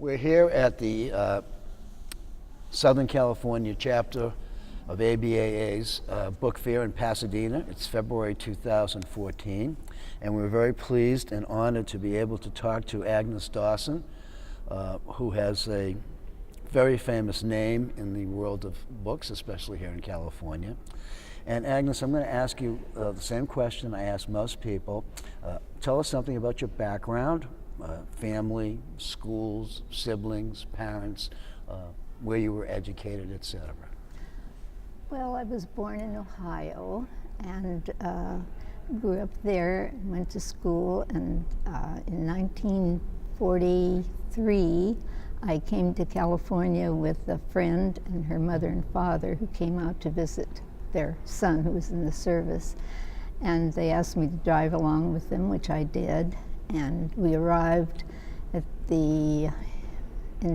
We're here at the Southern California chapter of ABAA's book fair in Pasadena. It's February 2014, and we're very pleased and honored to be able to talk to Agnes Dawson, who has a very famous name in the world of books, especially here in California. And Agnes, I'm going to ask you the same question I ask most people. Tell us something about your background, family, schools, siblings, parents, where you were educated, etc. Well, I was born in Ohio and grew up there and went to school. And in 1943, I came to California with a friend and her mother and father who came out to visit their son who was in the service. And they asked me to drive along with them, which I did. And we arrived in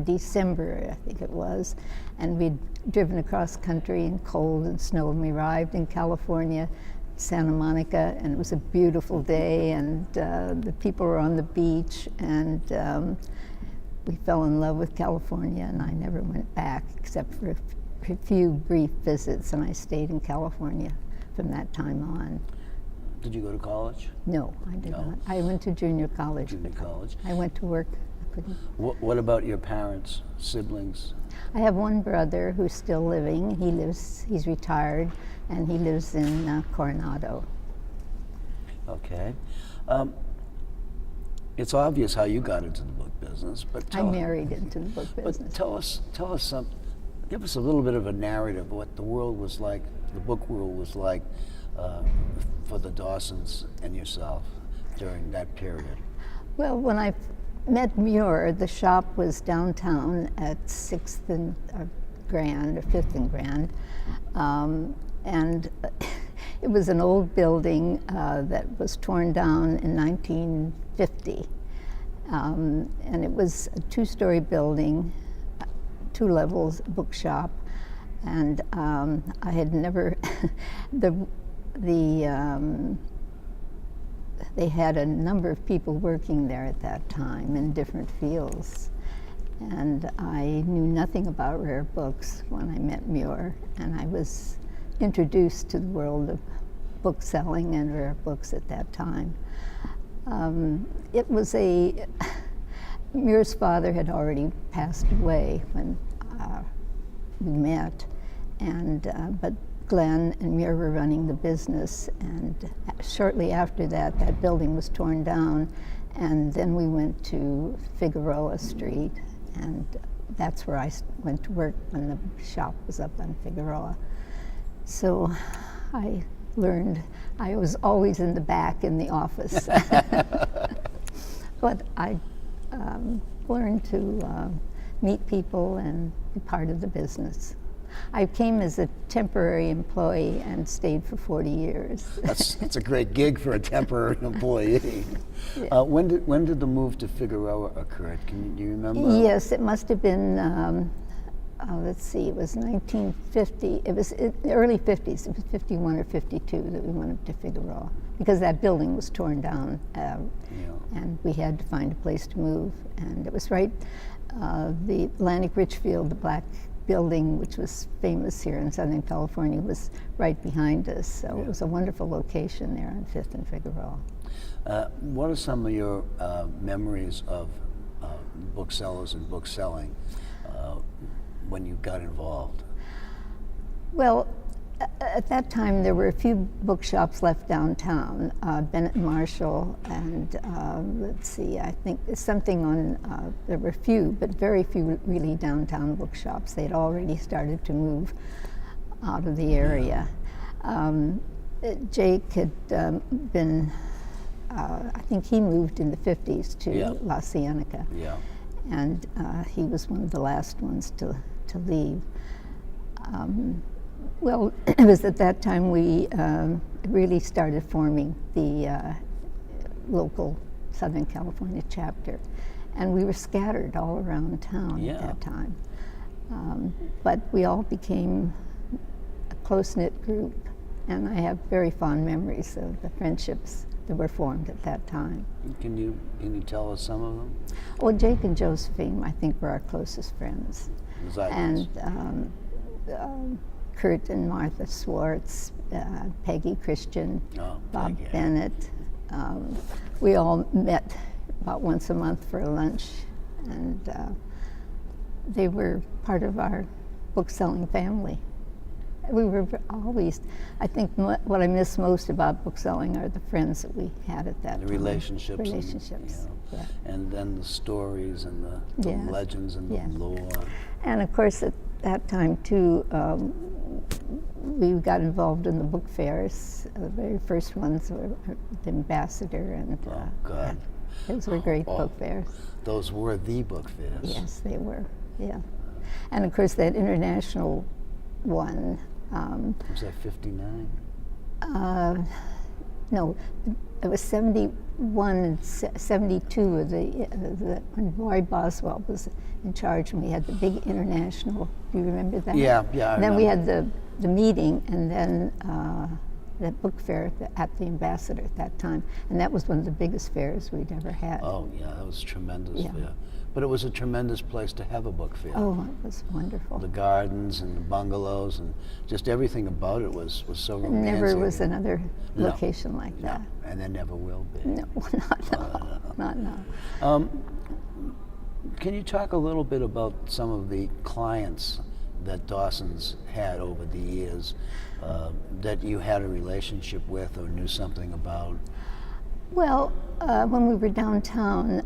December, I think it was, and we'd driven across country in cold and snow, and we arrived in California, Santa Monica, and it was a beautiful day, and the people were on the beach, and we fell in love with California, and I never went back except for a few brief visits, and I stayed in California from that time on. Did you go to college? No, I did not. I went to junior college. Junior college. I went to work. I couldn't. What about your parents, siblings? I have one brother who's still living. He's retired, and he lives in Coronado. Okay. It's obvious how you got into the book business, but I married into the book business. But tell us something. Give us a little bit of a narrative of what the world was like, the book world was like, for the Dawsons and yourself during that period. Well, when I met Muir, the shop was downtown at 6th and Grand, or 5th and Grand, and it was an old building that was torn down in 1950, and it was a two-story building, 2 levels, bookshop, and I had never, they had a number of people working there at that time in different fields. And I knew nothing about rare books when I met Muir, and I was introduced to the world of book selling and rare books at that time. Muir's father had already passed away when we met, but Glenn and Muir were running the business, and shortly after that, that building was torn down, and then we went to Figueroa Street, and that's where I went to work when the shop was up on Figueroa. So I learned, I was always in the back in the office, but I learned to meet people and be part of the business. I came as a temporary employee and stayed for 40 years. That's a great gig for a temporary employee. Yeah. When did the move to Figueroa occur? Do you remember? Yes, it must have been, let's see, it was 1950. It was in the early 50s. It was 51 or 52 that we went up to Figueroa, because that building was torn down, and we had to find a place to move. And it was right, the Atlantic Richfield, the black building, which was famous here in Southern California, was right behind us. So It was a wonderful location there on 5th and Figueroa. What are some of your memories of booksellers and book selling when you got involved? Well, at that time there were a few bookshops left downtown, Bennett Marshall, and let's see, I think something on, there were few, but very few really downtown bookshops. They had already started to move out of the area. Jake had been, I think he moved in the 50s to La Cienega, and he was one of the last ones to leave. Well, it was at that time we really started forming the local Southern California chapter, and we were scattered all around town at that time. But we all became a close-knit group, and I have very fond memories of the friendships that were formed at that time. Can you tell us some of them? Well, Jake and Josephine, I think, were our closest friends. Besides. And Kurt and Martha Swartz, Peggy Christian, Bob Peggy. Bennett. We all met about once a month for lunch, and they were part of our book-selling family. We were always, I think what I miss most about bookselling are the friends that we had at that time. The relationships. Relationships, And, yeah. and then the stories and the Yes. legends and Yes. the lore. And of course, at that time too, we got involved in the book fairs. The very first ones were the Ambassador, and Oh, God. those were great Oh. book fairs. Those were the book fairs. Yes, they were. Yeah, and of course that international one. Was that 59? No, it was 71 and 72 when Roy Boswell was in charge, and we had the big international. Do you remember that? Yeah, I And then we remember. had the meeting, and then the book fair at the Ambassador at that time, and that was one of the biggest fairs we'd ever had. Oh, yeah, that was tremendous Yeah. fair. But it was a tremendous place to have a book fair. Oh, it was wonderful. The gardens and the bungalows and just everything about it was so There romantic. never was another No. location like No, that. and there never will be. No, not now. Can you talk a little bit about some of the clients that Dawson's had over the years that you had a relationship with or knew something about? Well, when we were downtown,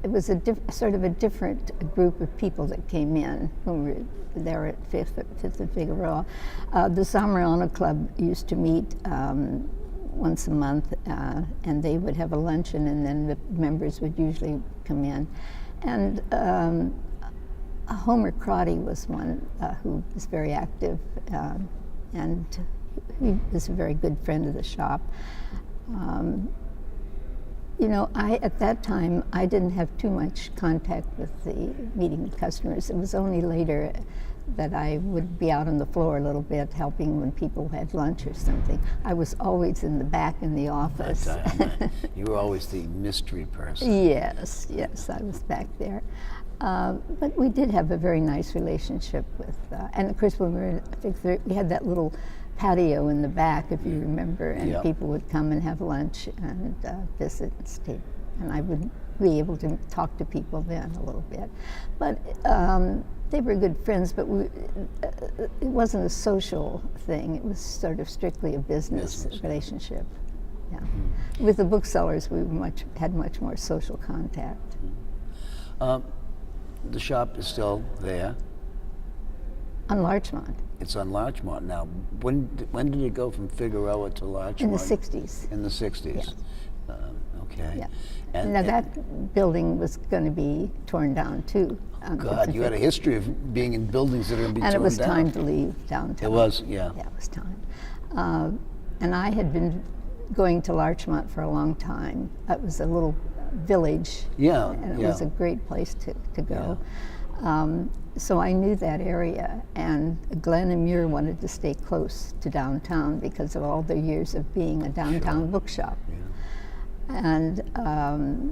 it was sort of a different group of people that came in when we were there at Fifth and Figueroa. The Zamorano Club used to meet once a month, and they would have a luncheon, and then the members would usually come in. And Homer Crotty was one who was very active, and he was a very good friend of the shop. You know, at that time, I didn't have too much contact with meeting the customers. It was only later that I would be out on the floor a little bit, helping when people had lunch or something. I was always in the back in the office. You were always the mystery person. Yes, I was back there. But we did have a very nice relationship with, and of course when we were in Fifth, we had that little patio in the back, if you remember, and Yep. people would come and have lunch and visit and stay. And I would be able to talk to people then a little bit. But they were good friends, but it wasn't a social thing. It was sort of strictly a business relationship. Yeah. With the booksellers, we had much more social contact. The shop is still there. On Larchmont, It's on Larchmont now. When did it go from Figueroa to Larchmont? in the 60s. In the 60s. Yes. Okay. Yeah. And, Now that building was going to be torn down too. God, you had a history of being in buildings that are going to be torn And down. it was time to leave downtown. It was, yeah. Yeah, it was time. And I had been going to Larchmont for a long time. It was a little village. Yeah, And it yeah. was a great place to go. So I knew that area, and Glenn and Muir wanted to stay close to downtown because of all their years of being a downtown bookshop. Yeah. And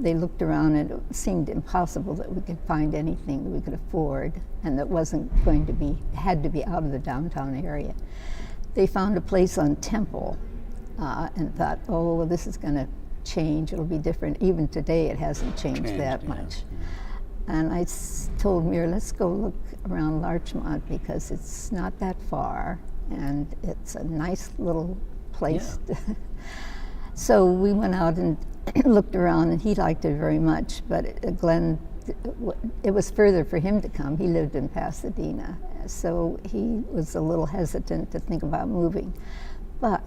they looked around, and it seemed impossible that we could find anything that we could afford and that wasn't going to be, had to be out of the downtown area. They found a place on Temple and thought, oh, well, this is going to change. It'll be different. Even today, it hasn't changed that yeah. much. And I told Muir, let's go look around Larchmont because it's not that far and it's a nice little place. Yeah. So we went out and looked around, and he liked it very much, but Glenn, it was further for him to come. He lived in Pasadena, so he was a little hesitant to think about moving. But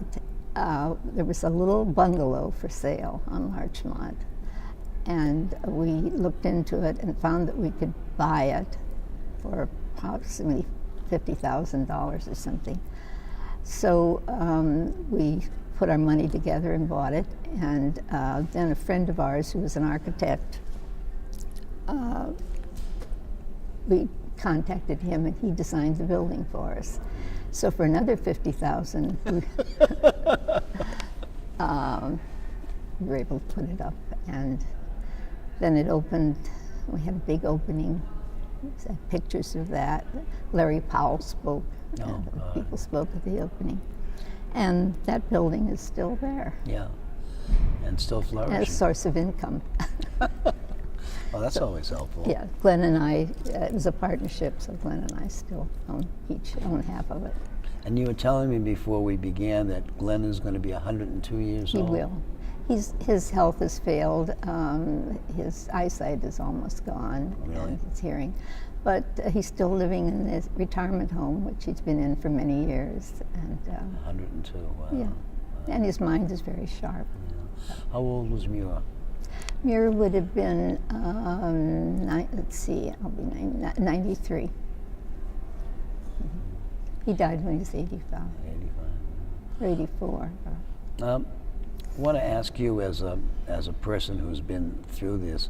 there was a little bungalow for sale on Larchmont, and we looked into it and found that we could buy it for approximately $50,000 or something. So we put our money together and bought it, and then a friend of ours who was an architect, we contacted him and he designed the building for us. So for another $50,000, We were able to put it up, and then it opened. We had a big opening. Pictures of that. Larry Powell spoke. People spoke at the opening. And that building is still there. Yeah. And still flourishing. As a source of income. Oh, that's always helpful. Yeah, Glenn and I, it was a partnership, so Glenn and I still each own half of it. And you were telling me before we began that Glenn is going to be 102 years old. He will. His health has failed. His eyesight is almost gone. Really? And his hearing. But he's still living in his retirement home, which he's been in for many years. And 102, wow. yeah. And his mind is very sharp. Yeah. How old was Muir? Muir would have been, let's see, I'll be 93. He died when he was 85. 85. Or 84. I want to ask you, as a person who's been through this,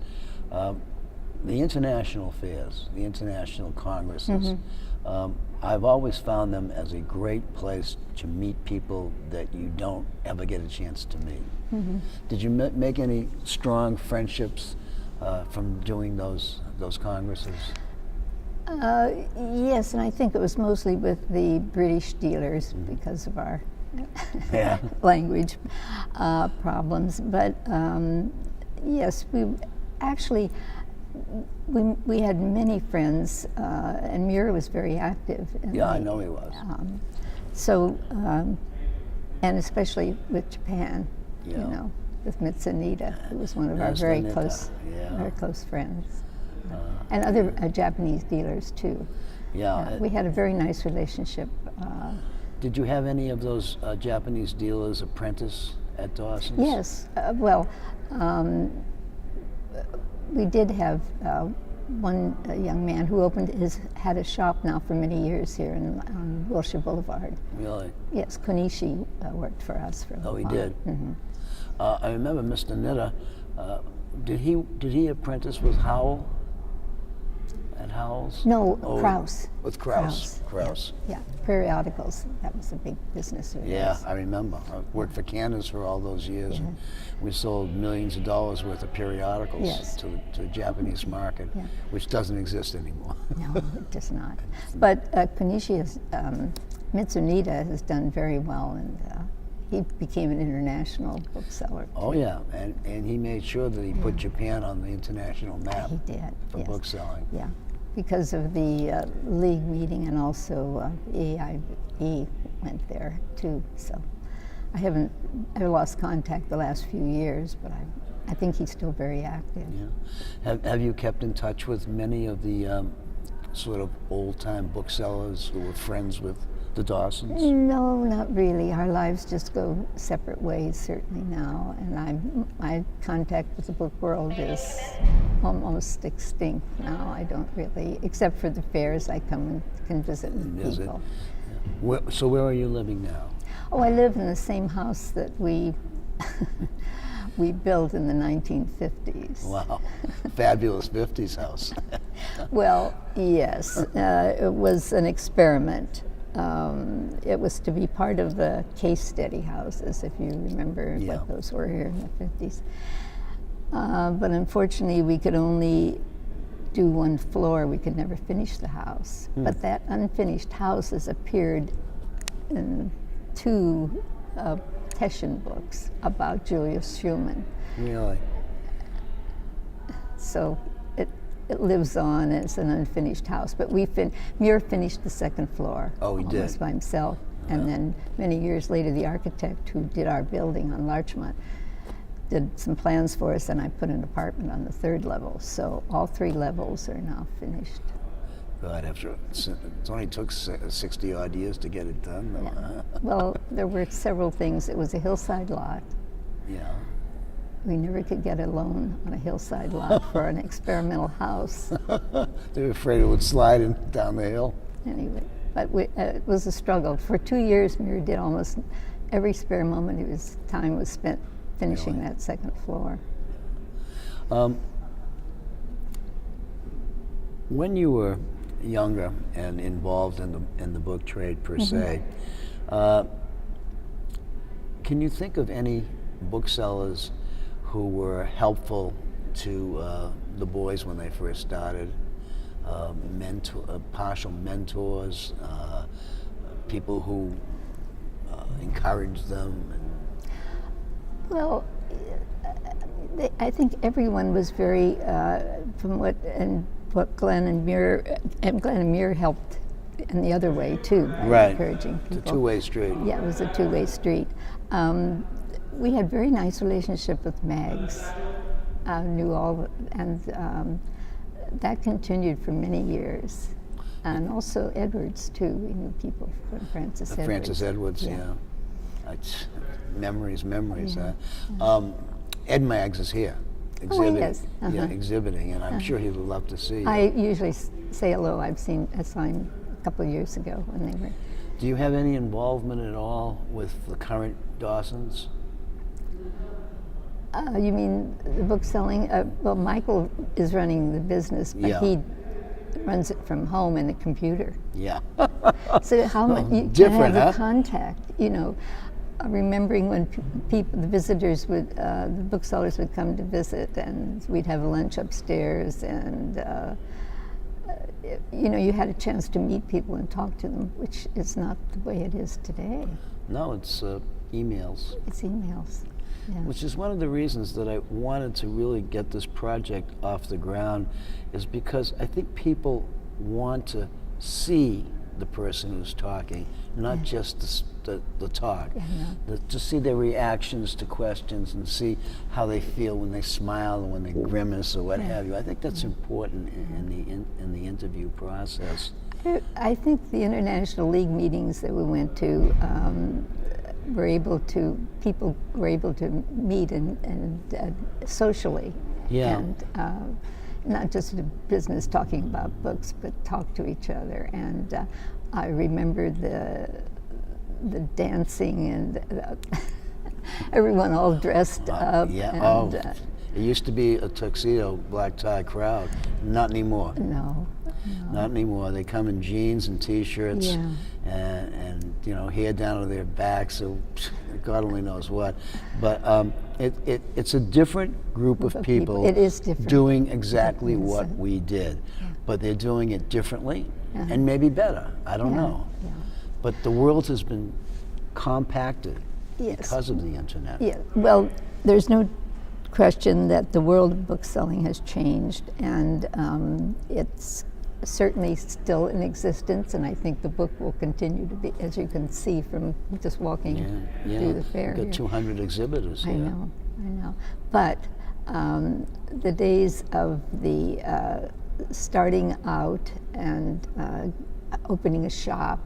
the international fairs, the international congresses, I've always found them as a great place to meet people that you don't ever get a chance to meet. Did you make any strong friendships from doing those congresses? Yes, and I think it was mostly with the British dealers because of our language problems. But yes, we had many friends, and Muir was very active. I know he was. And especially with Japan, you know, with Mitsunita, who was one of our very close friends. And other Japanese dealers too. Yeah. We had a very nice relationship. Did you have any of those Japanese dealers apprentice at Dawson's? Yes. We did have one young man who had a shop now for many years here on Wilshire Boulevard. Really? Yes, Konishi worked for us for a while. Oh, he did? I remember Mr. Nitter. Did he apprentice with Howell? At Howell's? No, Krause. With Krause. Yeah, periodicals. That was a big business. Yeah, I remember. I worked for Candace for all those years. And we sold millions of dollars worth of periodicals to the Japanese market, which doesn't exist anymore. No, it does not. But Konishi Mitsunita has done very well, and he became an international bookseller. Oh yeah, and he made sure that he put Japan on the international map. He did for book selling. Yeah, because of the league meeting, and also AIB went there too. So I lost contact the last few years, but I think he's still very active. Yeah. Have you kept in touch with many of the sort of old-time booksellers who were friends with the Dawsons? No, not really. Our lives just go separate ways, certainly now. And my contact with the book world is almost extinct now. I don't really, except for the fairs, I come and can visit with people. Yeah. So where are you living now? Oh, I live in the same house that we built in the 1950s. Wow, fabulous 50s house. Well, yes, it was an experiment. It was to be part of the case study houses, if you remember what those were here in the 50s. But unfortunately, we could only do one floor. We could never finish the house. But that unfinished house has appeared in 2 Teschen books about Julius Schumann. Really? So it lives on as an unfinished house. But Muir finished the 2nd floor. Oh, he did? Almost by himself. And then many years later, the architect who did our building on Larchmont did some plans for us, and I put an apartment on the 3rd level. So all 3 levels are now finished. God, it only took 60 odd years to get it done, though. Yeah. Well, there were several things. It was a hillside lot. Yeah. We never could get a loan on a hillside lot for an experimental house. They were afraid it would slide down the hill. Anyway, but it was a struggle. For 2 years, Muir did almost every spare moment of his time was spent finishing that 2nd floor. When you were younger and involved in the book trade per se, Can you think of any booksellers who were helpful to the boys when they first started? Partial mentors, people who encouraged them? Well, I think everyone was very, from what Glenn and Muir helped in the other way too, by Right. encouraging people. It's a two-way street. Yeah, it was a two-way street. We had very nice relationship with Mags. Knew all, and that continued for many years. And also Edwards too. We knew people from Francis Edwards. Francis Edwards, yeah. It's memories. Yeah. Ed Maggs is here, Oh, exhibiting. yes. Yeah, exhibiting, and I'm sure he would love to see you. I usually say hello. I saw him a couple of years ago when they were. Do you have any involvement at all with the current Dawsons? You mean the book selling? Well, Michael is running the business, but Yeah. he runs it from home in a computer. Yeah. So how much you different, have huh? the contact? Remembering when people, the visitors would, the booksellers would come to visit, and we'd have lunch upstairs, and you had a chance to meet people and talk to them, which is not the way it is today. No, it's emails. It's emails. Yeah. Which is one of the reasons that I wanted to really get this project off the ground, is because I think people want to see the person who's talking, not just the talk. Yeah, no. To see their reactions to questions and see how they feel when they smile or when they grimace or what have you. I think that's important in the interview process. I think the International League meetings that we went to, people were able to meet and socially. Yeah. And not just the business talking about books, but talk to each other. And I remember the dancing and everyone all dressed up. Yeah. And, It used to be a tuxedo, black tie crowd. Not anymore. No. Not anymore. They come in jeans and T-shirts, Yeah. and hair down to their backs. So God only knows what. But it's a different group of people. It is different. Doing exactly what we did, but they're doing it differently and maybe better. I don't know. Yeah. But the world has been compacted Yes. because of the internet. Yeah, well, there's no question that the world of book selling has changed, and it's certainly still in existence, and I think the book will continue to be, as you can see from just walking through the fair. Got here. 200 exhibitors here. I know. But the days of the starting out and opening a shop,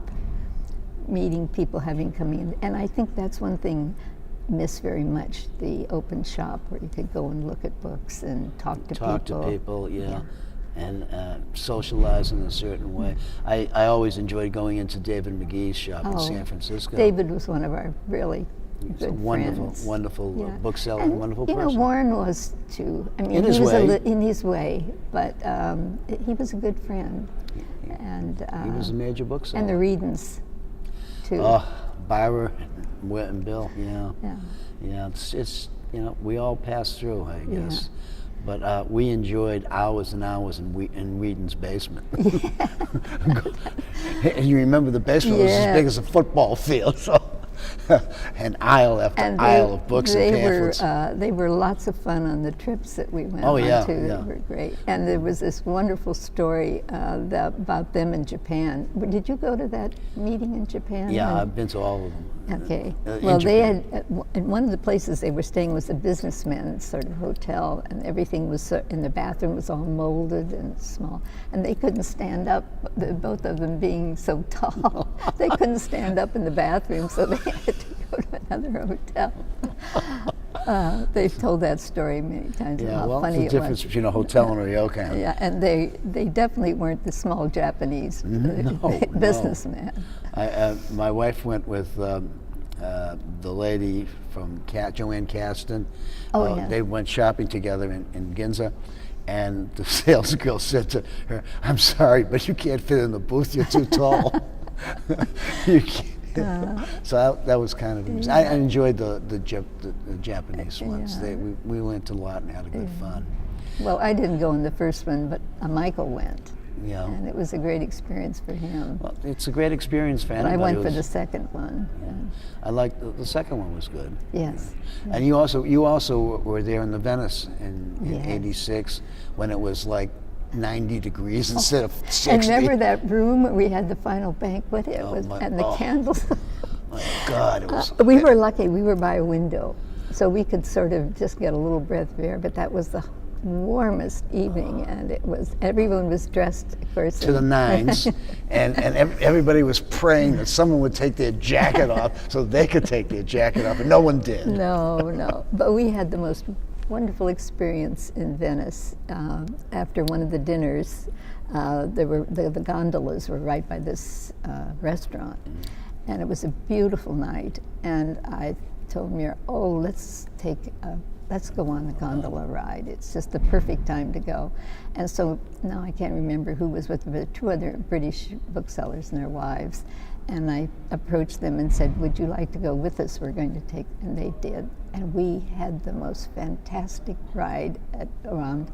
meeting people, having come in, and I think that's one thing miss very much, the open shop where you could go and look at books and talk to people. Yeah. And socialize in a certain way. I always enjoyed going into David McGee's shop in San Francisco. David was one of our really He's good a wonderful, friends. wonderful Yeah. bookseller, And, wonderful you person. know, Warren was too. I mean, In his he was way. in his way, but he was a good friend. And He was a major bookseller. and the Reedens, too. Byra, Whit, and Bill. Yeah. Yeah. It's we all passed through, I guess. But we enjoyed hours and hours in Whedon's basement. And you remember the basement was as big as a football field, so an aisle after aisle of books and pamphlets. They were lots of fun on the trips that we went Oh, on yeah, to. yeah. They were great. And there was this wonderful story about them in Japan. Did you go to that meeting in Japan? Yeah, I've been to all of them. Okay. In Well, they Japan. had, in one of the places they were staying was a businessman's sort of hotel, and everything was, in the bathroom was all molded and small, and they couldn't stand up, both of them being so tall. They couldn't stand up in the bathroom, so they had to go to another hotel. They've told that story many times, and Yeah, how well, funny it's the it difference was. between a hotel and a ryokan. Yeah, and they definitely weren't the small Japanese No. businessman. My wife went with the lady from Joanne Caston. Oh, yeah. They went shopping together in Ginza, and the sales girl said to her, "I'm sorry, but you can't fit in the booth. You're too tall." You can't. So that was kind of I enjoyed the Japanese ones. We went a lot and had a good fun. Well, I didn't go in the first one, but Michael went. Yeah. And it was a great experience for him. Well, it's a great experience for But anybody. I went for the second one. I liked the second one was good. Yes. And you also were there in the Venice in Yes. '86 when it was like 90 degrees instead of 60. And remember that room where we had the final banquet? It was, and the candles. My God, it was. We were lucky. We were by a window, so we could sort of just get a little breath of air. But that was the warmest evening, and everyone was dressed, of course, to the nines, and everybody was praying that someone would take their jacket off so they could take their jacket off, and no one did. No. But we had the most wonderful experience in Venice. After one of the dinners, the gondolas were right by this restaurant, and it was a beautiful night. And I told Muir, let's go on the gondola ride. It's just the perfect time to go. And so now I can't remember who was with me, but 2 other British booksellers and their wives. And I approached them and said, would you like to go with us? We're going to take, and they did. And we had the most fantastic ride at around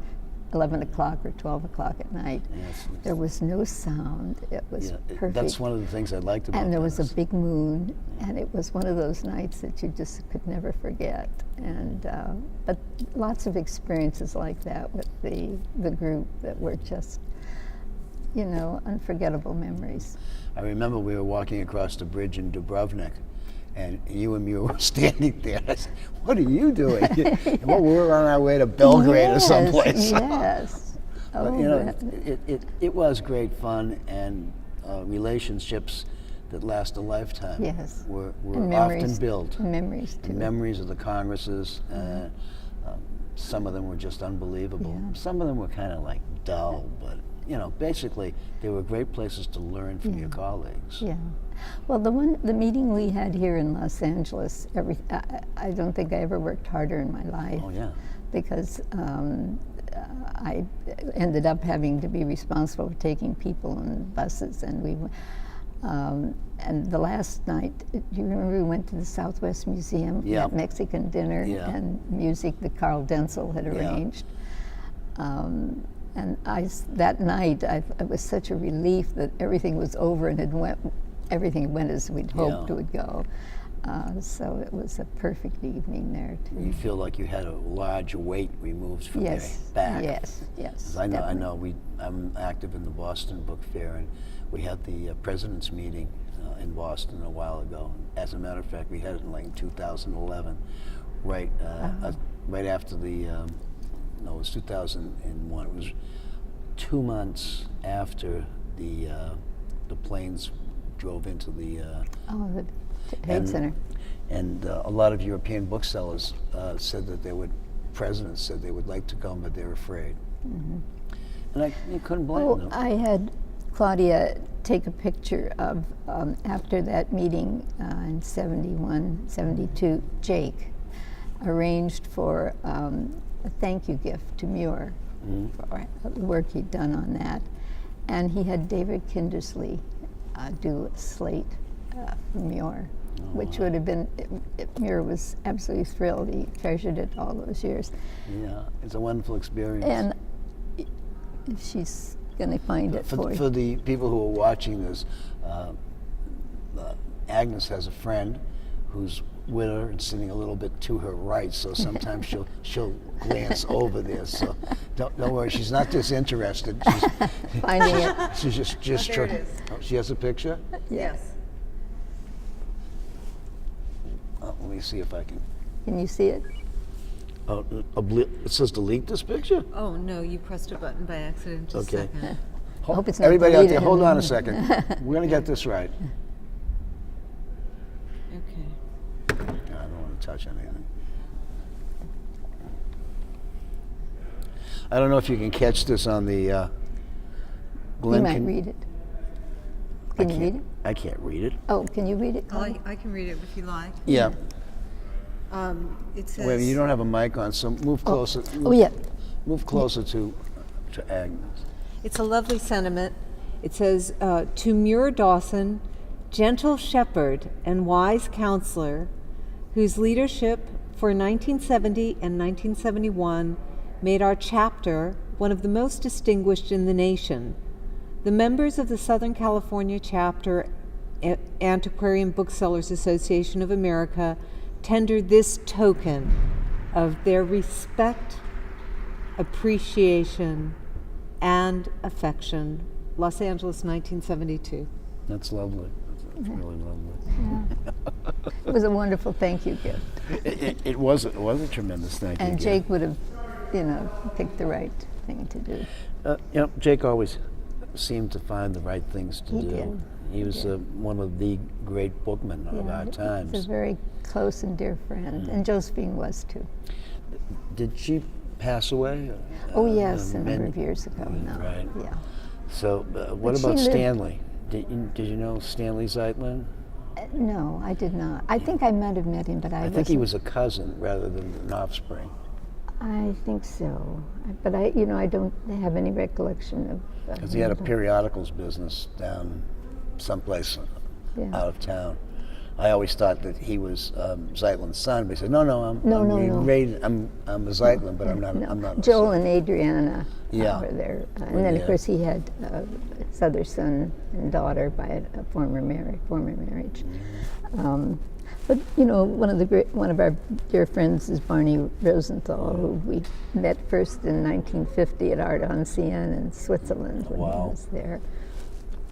11 o'clock or 12 o'clock at night. Yes. There was no sound. It was perfect. That's one of the things I liked about it. And there was a big moon, and it was one of those nights that you just could never forget. And but lots of experiences like that with the group that were just, unforgettable memories. I remember we were walking across the bridge in Dubrovnik, and you and Muir were standing there. I said, "What are you doing?" Well, we were on our way to Belgrade or someplace. Yes. But it was great fun, and relationships that last a lifetime. Yes. Were memories, often built. And memories too. And memories of the congresses. Some of them were just unbelievable. Yeah. Some of them were kind of like dull, but basically they were great places to learn from your colleagues. Yeah. Well, the meeting we had here in Los Angeles, I don't think I ever worked harder in my life. Oh yeah. Because I ended up having to be responsible for taking people on buses, and and the last night, do you remember we went to the Southwest Museum? Yeah. That Mexican dinner and music that Carl Denzel had arranged. And that night, it was such a relief that everything was over and everything went as we'd hoped it would go. So it was a perfect evening there too. You feel like you had a large weight removed from your back. Yes. I know. I'm active in the Boston Book Fair, and we had the President's Meeting in Boston a while ago. As a matter of fact, we had it in like 2011, right after the. No, it was 2001. It was 2 months after the planes drove into the. The Trade Center. And a lot of European booksellers said that presidents said they would like to come, but they're afraid. Mm-hmm. And you couldn't blame them. I had Claudia take a picture of, after that meeting in 71, 72, Jake arranged for a thank you gift to Muir for the work he'd done on that. And he had David Kindersley do a slate for Muir, which would have been, Muir was absolutely thrilled. He treasured it all those years. Yeah, it's a wonderful experience. And she's going to find it for you. For the people who are watching this, Agnes has a friend who's with her and sitting a little bit to her right, so sometimes she'll glance over there. So don't worry, she's not disinterested. She's finding it. She's just there it is. Oh, she has a picture? Yes. Let me see if I can. Can you see it? It says delete this picture? Oh, no, you pressed a button by accident. Just a second. I hope it's not Everybody out there, deleted. hold on a second. We're going to get this right. Okay. I don't want to touch anything. I don't know if you can catch this on the. Glenn, You might read it. Can you read it? I can't read it. Oh, can you read it, Claudia? I can read it if you like. Yeah. It says. Wait, you don't have a mic on, so move closer. Move closer to Agnes. It's a lovely sentiment. It says, to Muir Dawson, gentle shepherd and wise counselor, whose leadership for 1970 and 1971 made our chapter one of the most distinguished in the nation. The members of the Southern California chapter Antiquarian Booksellers Association of America tender this token of their respect, appreciation, and affection. Los Angeles, 1972. That's lovely. That's really lovely. It was a wonderful thank you gift. It was a tremendous thank you. And gift. Jake would have, picked the right thing to do. Jake always seemed to find the right things to He do. did. He was one of the great bookmen of our times. He's a very close and dear friend, and Josephine was too. Did she pass away? Oh yes, a number of years ago now. Right. Yeah. So what But she about lived- Stanley? Did you know Stanley Zeitlin? No, I did not. I think I might have met him, but I think he was a cousin rather than an offspring. I think so, but I don't have any recollection of. Because he had a periodicals business down someplace Yeah. out of town. I always thought that he was Zeitlin's son, but he said, "No, I'm No. I'm a Zeitlin, but I'm not. No. I'm not." Joel and Adriana Yeah. were there, and then Yeah. of course he had his other son and daughter by a former marriage. Mm-hmm. But one of our dear friends is Barney Rosenthal, who we met first in 1950 at Art Ancien in Switzerland when Wow. he was there,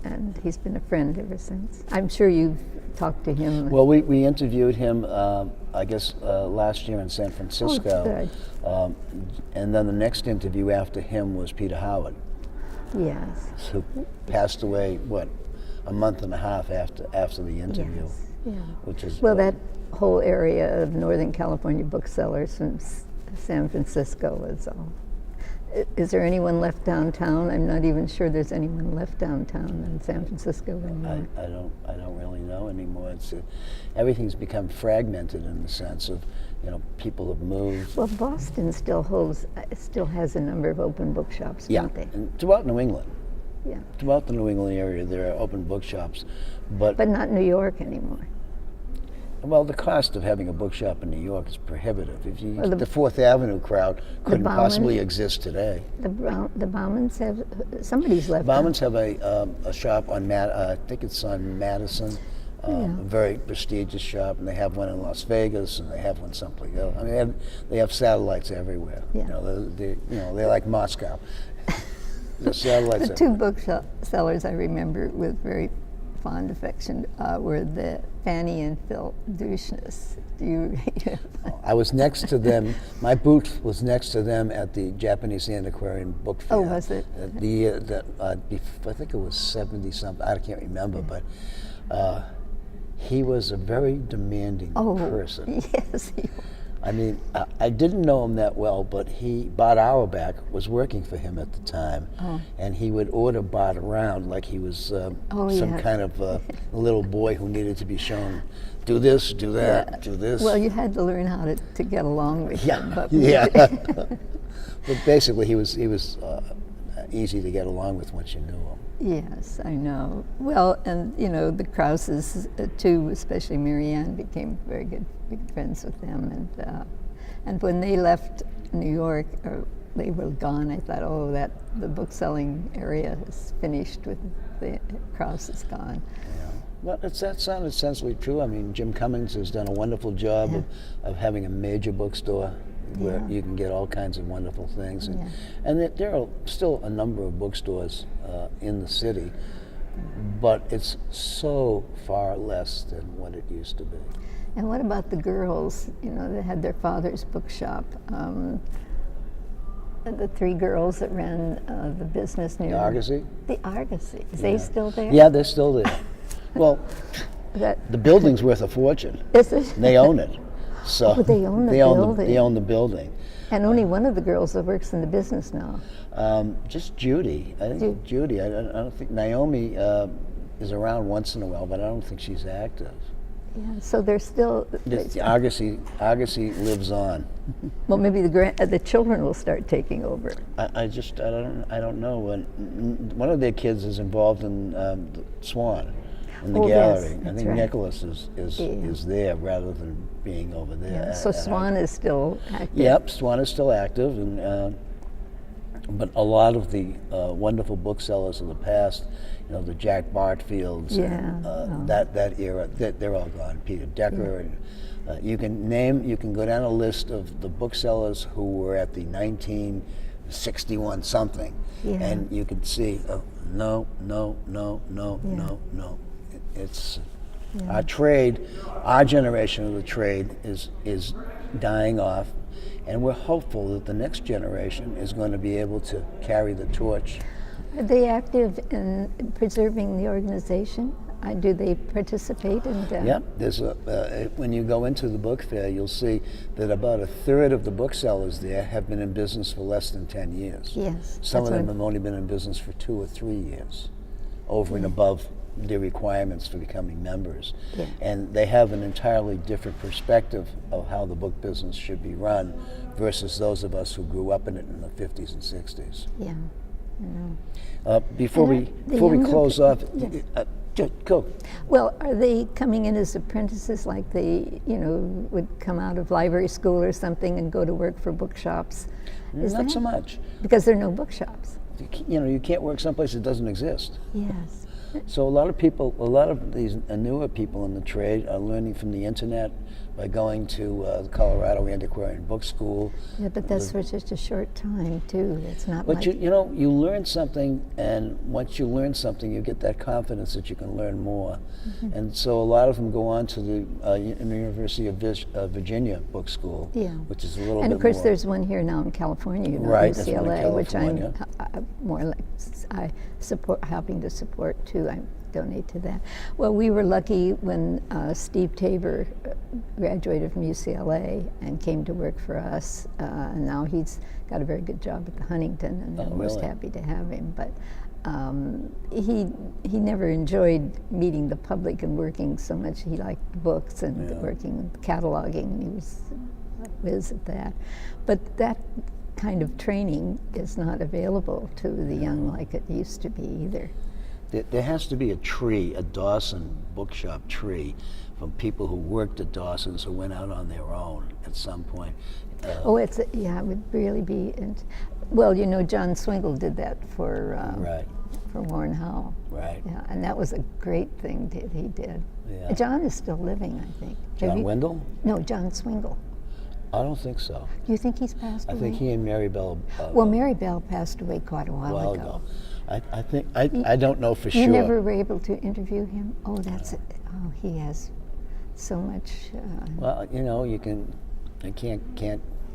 and he's been a friend ever since. I'm sure you've talked to him. Well, we interviewed him, I guess, last year in San Francisco. good. And then the next interview after him was Peter Howard, Yes. who passed away, a month and a half after the interview. Yes. Yeah. Which is Well, that whole area of Northern California booksellers from San Francisco was all. Is there anyone left downtown? I'm not even sure there's anyone left downtown in San Francisco anymore. I don't really know anymore. It's everything's become fragmented in the sense of people have moved. Well, Boston still has a number of open bookshops, Yeah, don't they? and throughout New England. Yeah. Throughout the New England area, there are open bookshops, but Not New York anymore. well, the cost of having a bookshop in New York is prohibitive. Well, The Fourth Avenue crowd couldn't Bauman- possibly exist today. The Baumans have, somebody's left. Baumans have a shop on I think it's on Madison, a very prestigious shop, and they have one in Las Vegas, and they have one someplace else. I mean, they have satellites everywhere. Yeah. They're like Moscow. There's satellites. The two booksellers I remember with very fond affection were the Fanny and Phil Dushnes. Do you? I was next to them. My booth was next to them at the Japanese Antiquarian Book Fair. Oh, was it? The year that I think it was 70 something. I can't remember, but he was a very demanding person. Yes. I mean, I didn't know him that well, but Bart Auerbach was working for him at the time, and he would order Bart around like he was some kind of little boy who needed to be shown, do this, do that, do this. Well, you had to learn how to get along with him. But But basically, he was easy to get along with once you knew him. Yes, I know. Well, and the Krauses too, especially Marianne, became very good friends with them. And when they left New York, or they were gone, I thought, the bookselling area is finished with the Krauses gone. Yeah. Well, that sounded essentially true. I mean, Jim Cummings has done a wonderful job of having a major bookstore where you can get all kinds of wonderful things. And there are still a number of bookstores in the city, but it's so far less than what it used to be. And what about the girls? They had their father's bookshop. The three girls that ran the business near... The Argosy? The Argosy. Is they still there? Yeah, they're still there. Well, the building's worth a fortune. Is it? They own it. So they own the building. They own the building. And only one of the girls that works in the business now. Just Judy. I think Judy. I don't think Naomi is around once in a while, but I don't think she's active. Yeah, so they're still... The Argosy lives on. Well, maybe the children will start taking over. I don't know. One of their kids is involved in the Swan. in the Oh, yes, gallery. I that's think right. Nicholas is there rather than being over there. Yeah. So Swan is still active. Yep, Swan is still active, and but a lot of the wonderful booksellers of the past, the Jack Bartfields, and that era, they're all gone. Peter Decker, and you can go down a list of the booksellers who were at the 1961 something, and you can see, no. It's our trade, our generation of the trade is dying off. And we're hopeful that the next generation is going to be able to carry the torch. Are they active in preserving the organization? Do they participate in that? Yep. There's when you go into the book fair, you'll see that about a third of the booksellers there have been in business for less than 10 years. Yes. Some of them have only been in business for 2 or 3 years, over and above their requirements for becoming members. Yeah. And they have an entirely different perspective of how the book business should be run versus those of us who grew up in it in the 50s and 60s. Yeah. Before we close off, go. Well, are they coming in as apprentices, like they, would come out of library school or something and go to work for bookshops? Not so much. Because there are no bookshops. You can't work someplace that doesn't exist. Yes. So a lot of these newer people in the trade are learning from the internet by going to the Colorado Antiquarian Book School. Yeah, but that's for just a short time too. It's not. But like you learn something, and once you learn something, you get that confidence that you can learn more. Mm-hmm. And so a lot of them go on to the University of Virginia Book School, which is a little bit more. And of course, there's one here now in California, right? UCLA, which I'm more or less helping to support too. I donate to that. Well, we were lucky when Steve Tabor graduated from UCLA and came to work for us. And now he's got a very good job at the Huntington, and I'm most happy to have him. But he never enjoyed meeting the public and working so much. He liked books and working with cataloging. He was a whiz at that. But that kind of training is not available to the young like it used to be either. There has to be a Dawson bookshop tree, from people who worked at Dawson's who went out on their own at some point. It would really be. John Swingle did that for Warren Howell. Right. Yeah, and that was a great thing that he did. Yeah. John is still living, I think. John Wendell? No, John Swingle. I don't think so. Do you think he's passed away? I think he and Mary Bell. Mary Bell passed away quite a while ago. I think I don't know for sure. You never were able to interview him? Oh, that's it. Oh, he has so much. Well, you can. I can't.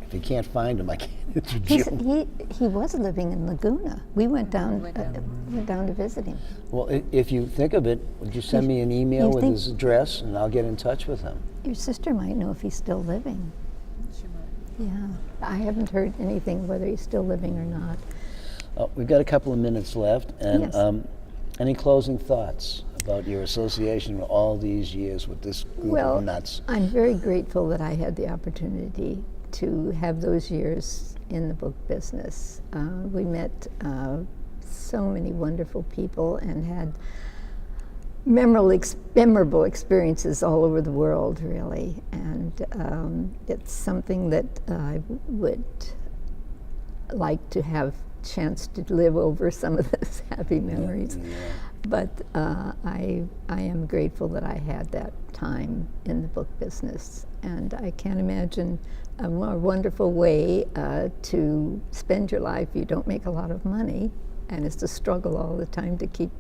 If you can't find him, I can't interview him. He was living in Laguna. We went down to visit him. Well, if you think of it, would you send me an email with his address, and I'll get in touch with him? Your sister might know if he's still living. She might. Yeah, I haven't heard anything whether he's still living or not. We've got a couple of minutes left, and Yes. Any closing thoughts about your association with all these years with this group of nuts? I'm very grateful that I had the opportunity to have those years in the book business. We met so many wonderful people and had memorable experiences all over the world, really. And it's something that I would like to have chance to live over some of those happy memories. Yeah. But I am grateful that I had that time in the book business. And I can't imagine a more wonderful way to spend your life. You don't make a lot of money, and it's a struggle all the time to keep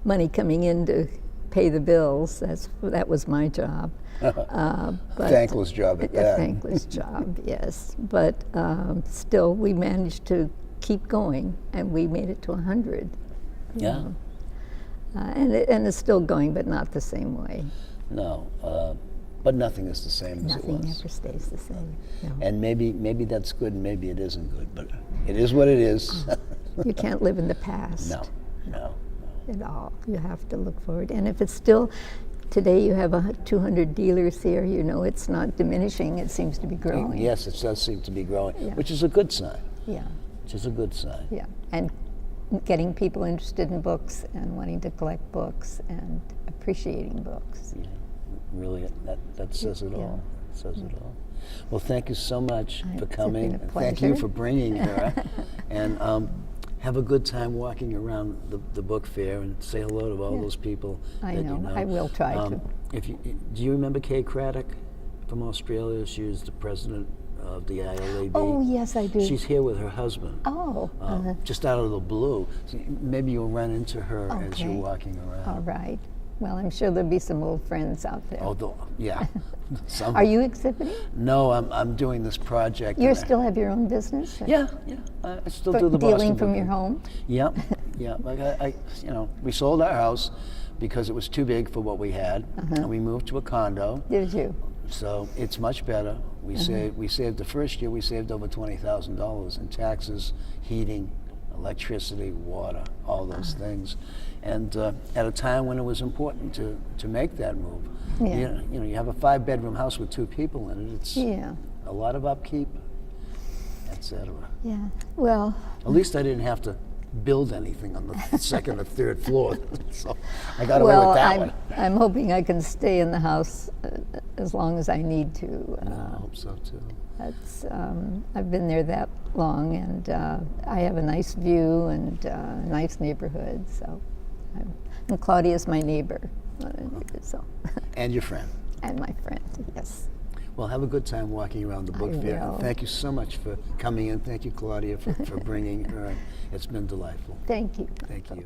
money coming in to pay the bills. That was my job. Thankless job at that. A thankless job, yes. But still, we managed to keep going, and we made it to 100. Yeah. And it's still going, but not the same way. No, but nothing is the same as it was. Nothing ever stays the same. No. And maybe that's good, and maybe it isn't good, but it is what it is. You can't live in the past. No. At all. You have to look forward. And if it's still, today you have 200 dealers here, it's not diminishing, it seems to be growing. Yes, it does seem to be growing, Yeah. which is a good sign. Yeah. Which is a good sign. Yeah. And getting people interested in books and wanting to collect books and appreciating books. Yeah, really, that says it all. It says it all. Well, thank you so much for It's coming. been a And thank you pleasure. for bringing her. And have a good time walking around the book fair and say hello to all Yeah. those people I that know. you know. I will try to. Do you remember Kay Craddock from Australia? She was the president of the ILAB. Oh, yes, I do. She's here with her husband. Oh, Just out of the blue. So maybe you'll run into her as you're Okay. walking around. all right. Well, I'm sure there'll be some old friends out there. Yeah. Some. Are you exhibiting? No, I'm doing this project. You and I- still have your own business? Yeah. I still For do the dealing Boston from Book your Fair. home? Yep. Yeah. Like we sold our house because it was too big for what we had, and we moved to a condo. Did you? So it's much better. We saved the first year. We saved over $20,000 in taxes, heating, electricity, water, all those things, and at a time when it was important to make that move. Yeah. You have a 5-bedroom house with 2 people in it. It's Yeah. a lot of upkeep, etc. Yeah. Well, At least I didn't have to build anything on the second or third floor, so I got away with that one. I'm hoping I can stay in the house as long as I need to. I hope so too. That's I've been there that long, and I have a nice view and a nice neighborhood. So, and Claudia's my neighbor, so And your friend. and my friend. Yes. Well, have a good time walking around the book I fair. will. And thank you so much for coming in. Thank you, Claudia, for bringing her. It's been delightful. Thank you. Thank you.